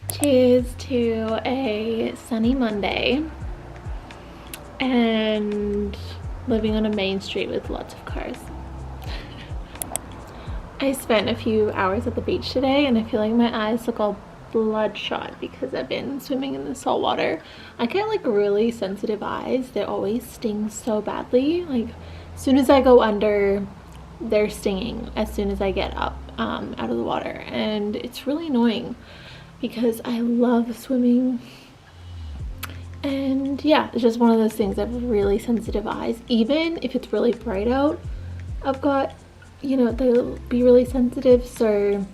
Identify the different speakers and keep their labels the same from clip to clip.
Speaker 1: Cheers to a sunny Monday and living on a main street with lots of cars. I spent a few hours at the beach today and I feel like my eyes look all bloodshot because I've been swimming in the salt water. I get like really sensitive eyes. They always sting so badly. Like as soon as I go under, they're stinging as soon as I get up out of the water, and it's really annoying because I love swimming. And yeah, it's just one of those things. I have really sensitive eyes. Even if it's really bright out, I've got, you know, they'll be really sensitive. So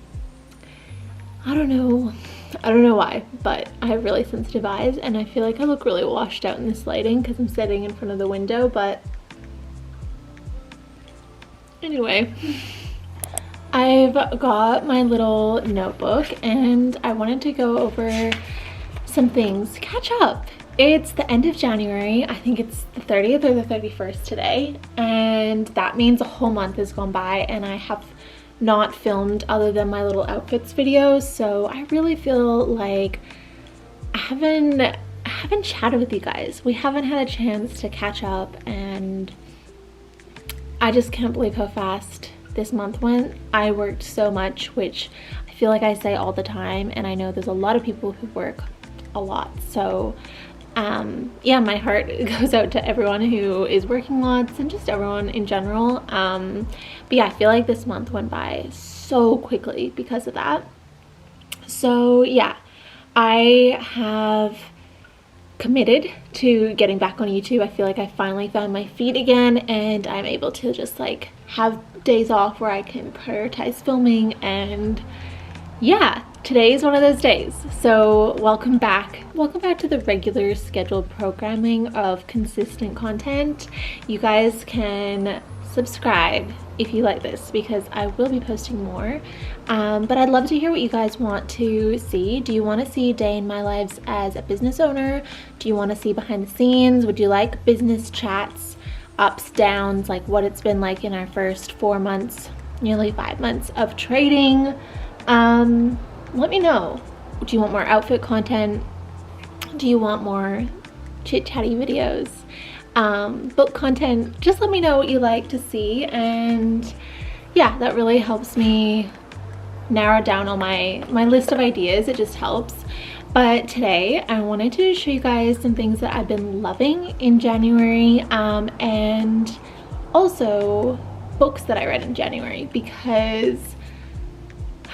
Speaker 1: I don't know why, but I have really sensitive eyes, and I feel like I look really washed out in this lighting because I'm sitting in front of the window. But anyway, I've got my little notebook and I wanted to go over some things, catch up. It's the end of January. I think it's the 30th or the 31st today, and that means a whole month has gone by and I have not filmed other than my little outfits videos. So I really feel like I haven't chatted with you guys. We haven't had a chance to catch up, and I just can't believe how fast this month went. I worked so much, which I feel like I say all the time, and I know there's a lot of people who work a lot. So yeah, my heart goes out to everyone who is working lots and just everyone in general. But yeah, I feel like this month went by so quickly because of that. So yeah, I have committed to getting back on YouTube. I feel like I finally found my feet again, and I'm able to just like have days off where I can prioritize filming. And yeah, today is one of those days. So welcome back to the regular scheduled programming of consistent content. You guys can subscribe if you like this, because I will be posting more. But I'd love to hear what you guys want to see. Do you want to see day in my lives as a business owner? Do you want to see behind the scenes? Would you like business chats, ups, downs, like what it's been like in our first 4 months, nearly 5 months of trading? Let me know. Do you want more outfit content? Do you want more chit-chatty videos? Book content? Just let me know what you like to see, and yeah, that really helps me narrow down on my list of ideas. It just helps. But today I wanted to show you guys some things that I've been loving in January, and also books that I read in January, because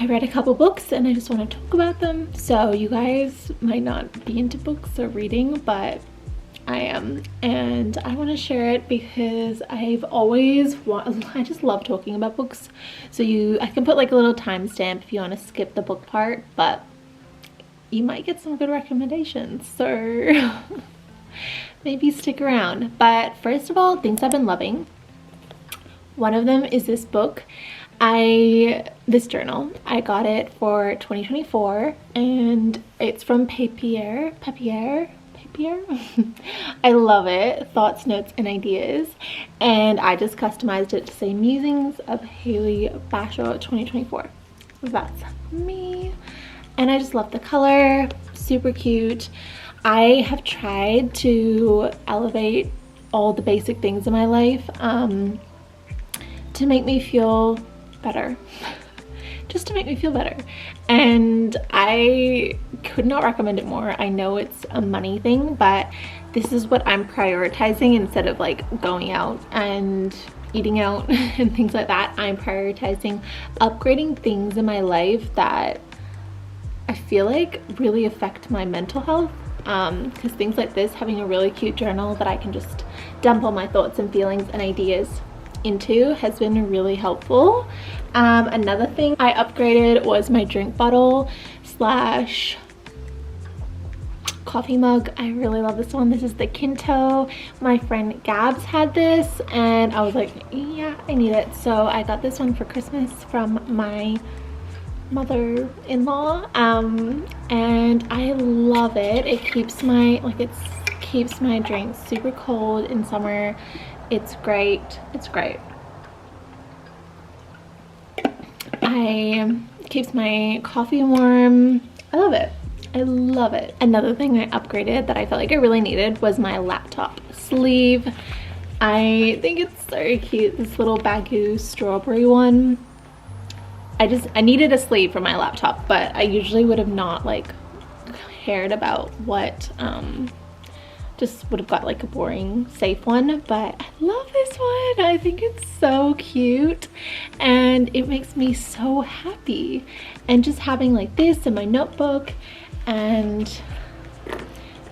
Speaker 1: I read a couple books and I just want to talk about them. So you guys might not be into books or reading, but I am, and I want to share it because I just love talking about books. So I can put like a little timestamp if you want to skip the book part, but you might get some good recommendations, so maybe stick around. But first of all, things I've been loving. One of them is this book. This journal. I got it for 2024 and it's from Papier. I love it. Thoughts, notes, and ideas. And I just customized it to say Musings of Heigh Basho 2024. That's me. And I just love the color. Super cute. I have tried to elevate all the basic things in my life to make me feel better. Just to make me feel better. And I could not recommend it more. I know it's a money thing, but this is what I'm prioritizing instead of like going out and eating out and things like that. I'm prioritizing upgrading things in my life that I feel like really affect my mental health. Because things like this, having a really cute journal that I can just dump all my thoughts and feelings and ideas into, has been really helpful. Another thing I upgraded was my drink bottle slash coffee mug. I really love this one. This is the Kinto. My friend Gabs had this and I was like, yeah, I need it. So I got this one for Christmas from my mother-in-law, and I love it. It keeps my keeps my drinks super cold in summer. It's great. It's great. Keeps my coffee warm. I love it. I love it. Another thing I upgraded that I felt like I really needed was my laptop sleeve. I think it's so cute, this little Baggu strawberry one. I needed a sleeve for my laptop, but I usually would have not like cared about what, just would have got like a boring safe one, but I love this one. I think it's so cute and it makes me so happy. And just having like this in my notebook and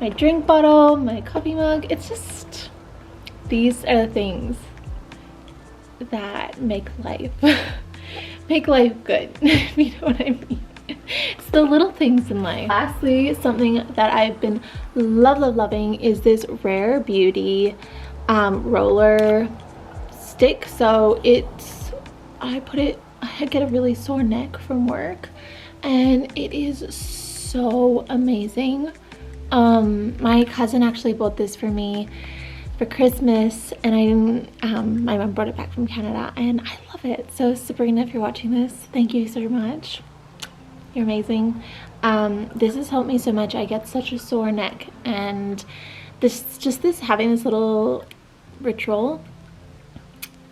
Speaker 1: my drink bottle, my coffee mug, it's just, these are the things that make life good, if you know what I mean. It's the little things in life. Lastly, something that I've been loving is this Rare Beauty roller stick. So I get a really sore neck from work and it is so amazing. My cousin actually bought this for me for Christmas, and my mom brought it back from Canada and I love it. So Sabrina, if you're watching this, thank you so much. You're amazing. This has helped me so much. I get such a sore neck, and having this little ritual,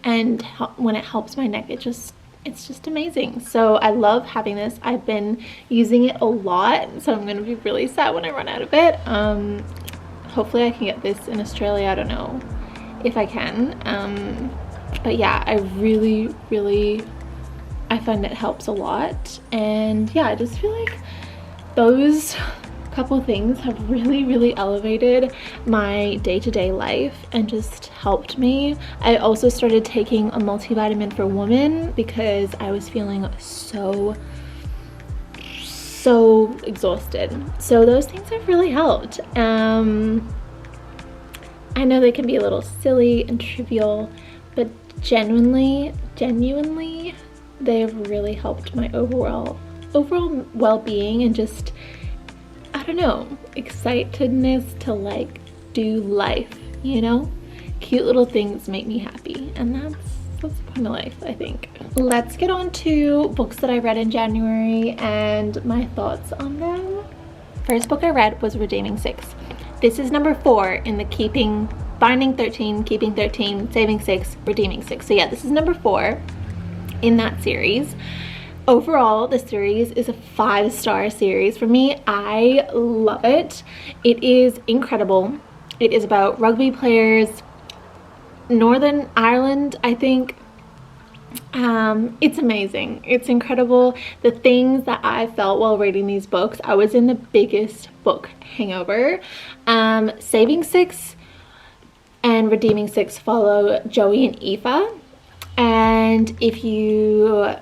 Speaker 1: and when it helps my neck, it's just amazing. So I love having this. I've been using it a lot, so I'm gonna be really sad when I run out of it. Hopefully I can get this in Australia. I don't know if I can. But yeah, I find it helps a lot. And yeah, I just feel like those couple things have really elevated my day-to-day life and just helped me. I also started taking a multivitamin for women because I was feeling so exhausted. So those things have really helped. I know they can be a little silly and trivial, but genuinely they have really helped my overall well-being and just, I don't know, excitedness to like do life, you know? Cute little things make me happy, and that's the point of life, I think. Let's get on to books that I read in January and my thoughts on them. First book I read was Redeeming 6. This is number 4 in the Binding 13, Keeping 13, Saving 6, Redeeming 6. So yeah, this is number 4 in that series. Overall, the series is a 5-star series for me. I love it. It is incredible. It is about rugby players, Northern Ireland, I think. It's amazing. It's incredible. The things that I felt while reading these books, I was in the biggest book hangover. Saving 6 and Redeeming 6 follow Joey and Aoife. And if you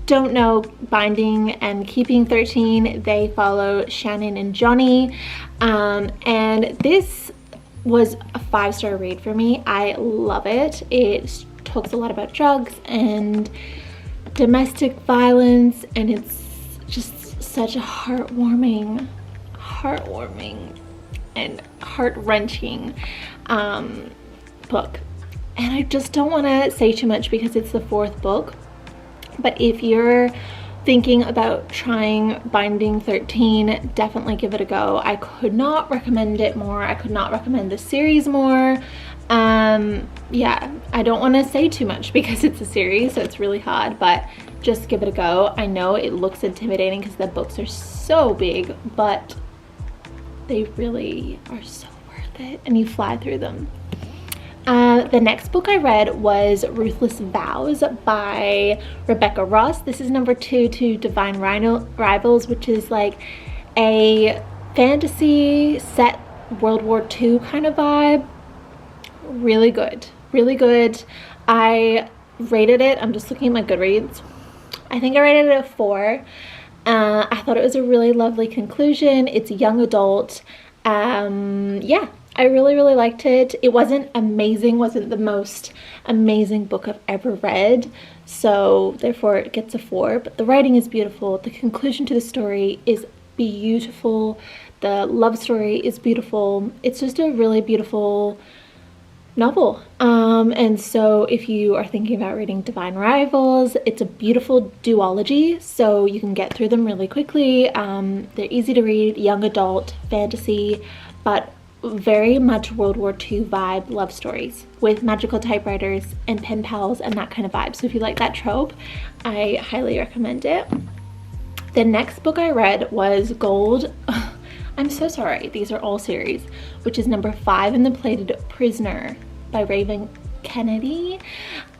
Speaker 1: don't know Binding and Keeping 13, they follow Shannon and Johnny. And this was a 5-star read for me. I love it. It talks a lot about drugs and domestic violence, and it's just such a heartwarming and heart-wrenching book. And I just don't want to say too much because it's the 4th book, but if you're thinking about trying Binding 13, definitely give it a go. I could not recommend it more. I could not recommend the series more. yeah, I don't want to say too much because it's a series, so it's really hard, but just give it a go. I know it looks intimidating because the books are so big, but they really are so worth it, and you fly through them. The next book I read was Ruthless Vows by Rebecca Ross. This is number 2 to Divine Rivals, which is like a fantasy set World War II kind of vibe. Really good, really good. I rated it, I'm just looking at my Goodreads, I think I rated it a 4. I thought it was a really lovely conclusion. It's a young adult. Yeah, I really liked it. It wasn't amazing, wasn't the most amazing book I've ever read, so therefore it gets a 4, but the writing is beautiful. The conclusion to the story is beautiful. The love story is beautiful. It's just a really beautiful novel. And so if you are thinking about reading Divine Rivals, it's a beautiful duology, so you can get through them really quickly. They're easy to read, young adult, fantasy, but very much World War II vibe love stories with magical typewriters and pen pals and that kind of vibe. So if you like that trope, I highly recommend it. The next book I read was Gold. I'm so sorry, these are all series, which is number 5 in The Plated Prisoner by Raven Kennedy.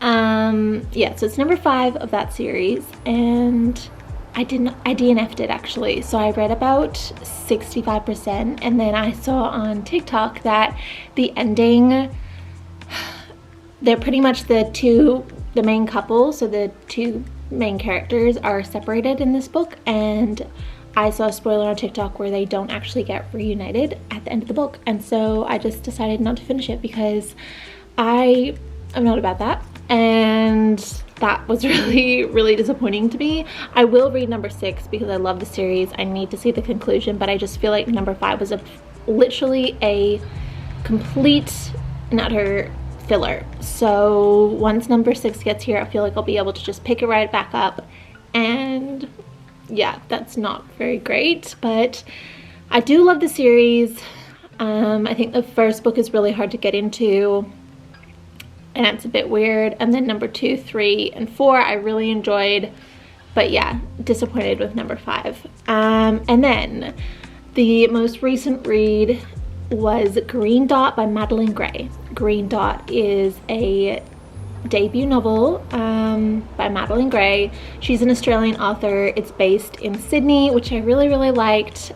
Speaker 1: Yeah, so it's number 5 of that series, and I DNF'd it actually. So I read about 65%, and then I saw on TikTok that the ending, they're pretty much the main couple, so the 2 main characters are separated in this book, and I saw a spoiler on TikTok where they don't actually get reunited at the end of the book, and so I just decided not to finish it because I am not about that, and that was really disappointing to me. I will read number 6 because I love the series. I need to see the conclusion, but I just feel like number 5 was literally a complete and utter filler. So once number 6 gets here, I feel like I'll be able to just pick it right back up, and yeah, that's not very great, but I do love the series. I think the first book is really hard to get into, and it's a bit weird, and then number 2, 3, and 4 I really enjoyed, but yeah, disappointed with number 5. And then the most recent read was Green Dot by Madeleine Gray. Green Dot is a debut novel by Madeleine Gray. She's an Australian author. It's based in Sydney, which I really liked.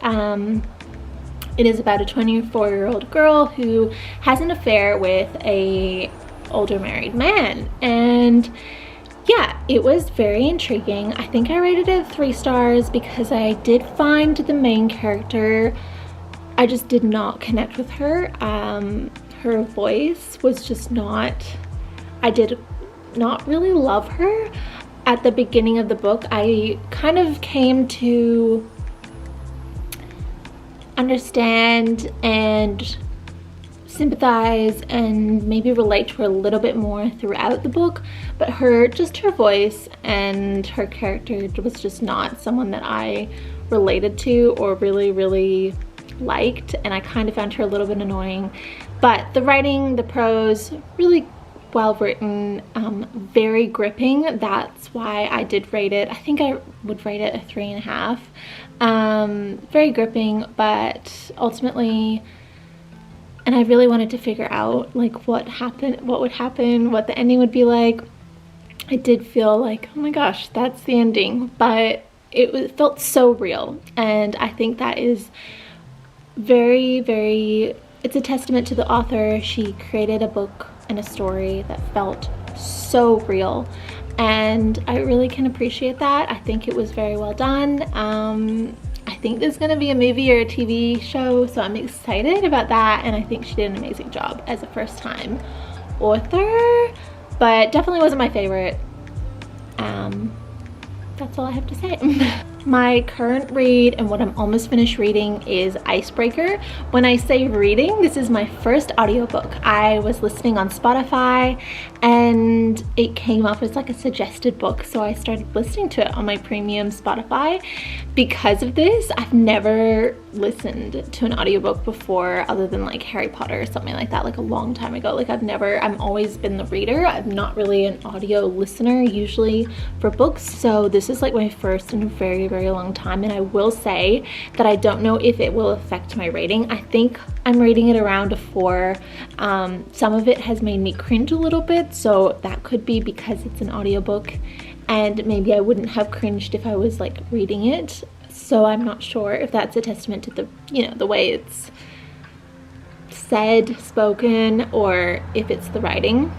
Speaker 1: It is about a 24-year-old girl who has an affair with a older married man, and yeah, it was very intriguing. I think I rated it 3 stars because I did find the main character, I just did not connect with her. Her voice was just not, I did not really love her. At the beginning of the book, I kind of came to understand and sympathize and maybe relate to her a little bit more throughout the book, but her voice and her character was just not someone that I related to or really liked, and I kind of found her a little bit annoying. But the writing, the prose, really well written, very gripping. That's why I did rate it. I think I would rate it a 3.5. Very gripping, but ultimately, and I really wanted to figure out like what would happen, what the ending would be like. I did feel like, oh my gosh, that's the ending, but it felt so real, and I think that is very, it's a testament to the author. She created a book and a story that felt so real, and I really can appreciate that. I think it was very well done. I think there's gonna be a movie or a TV show, so I'm excited about that, and I think she did an amazing job as a first-time author, but definitely wasn't my favorite. That's all I have to say. My current read and what I'm almost finished reading is Icebreaker. When I say reading, this is my first audiobook. I was listening on Spotify and it came up as like a suggested book, so I started listening to it on my premium Spotify. Because of this, I've never listened to an audiobook before other than like Harry Potter or something like that, like a long time ago. Like I'm always been the reader. I'm not really an audio listener usually for books, so this is like my first in a very, very long time. And I will say that I don't know if it will affect my rating. I think I'm rating it around a 4. Some of it has made me cringe a little bit, so that could be because it's an audiobook and maybe I wouldn't have cringed if I was like reading it. So I'm not sure if that's a testament to the, you know, the way it's said, spoken, or if it's the writing.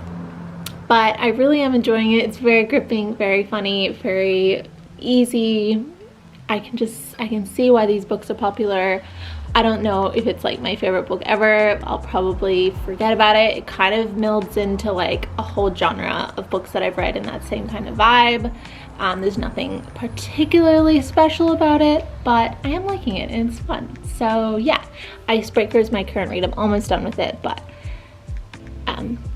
Speaker 1: But I really am enjoying it. It's very gripping, very funny, very easy. I can see why these books are popular. I don't know if it's like my favorite book ever. I'll probably forget about it. It kind of melds into like a whole genre of books that I've read in that same kind of vibe. There's nothing particularly special about it, but I am liking it and it's fun. So yeah, Icebreaker is my current read. I'm almost done with it, but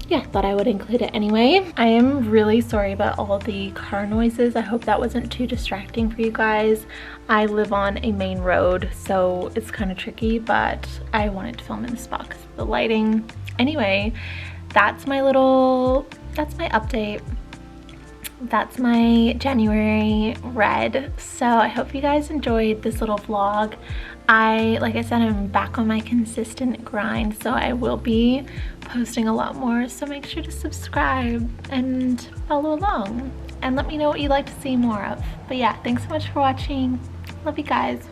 Speaker 1: yeah, thought I would include it anyway. I am really sorry about all the car noises. I hope that wasn't too distracting for you guys. I live on a main road, so it's kind of tricky, but I wanted to film in this spot because of the lighting. Anyway, that's my update. That's my January read. So I hope you guys enjoyed this little vlog. Like I said, I'm back on my consistent grind, so I will be posting a lot more, so make sure to subscribe and follow along and let me know what you'd like to see more of. But yeah, thanks so much for watching. Love you guys.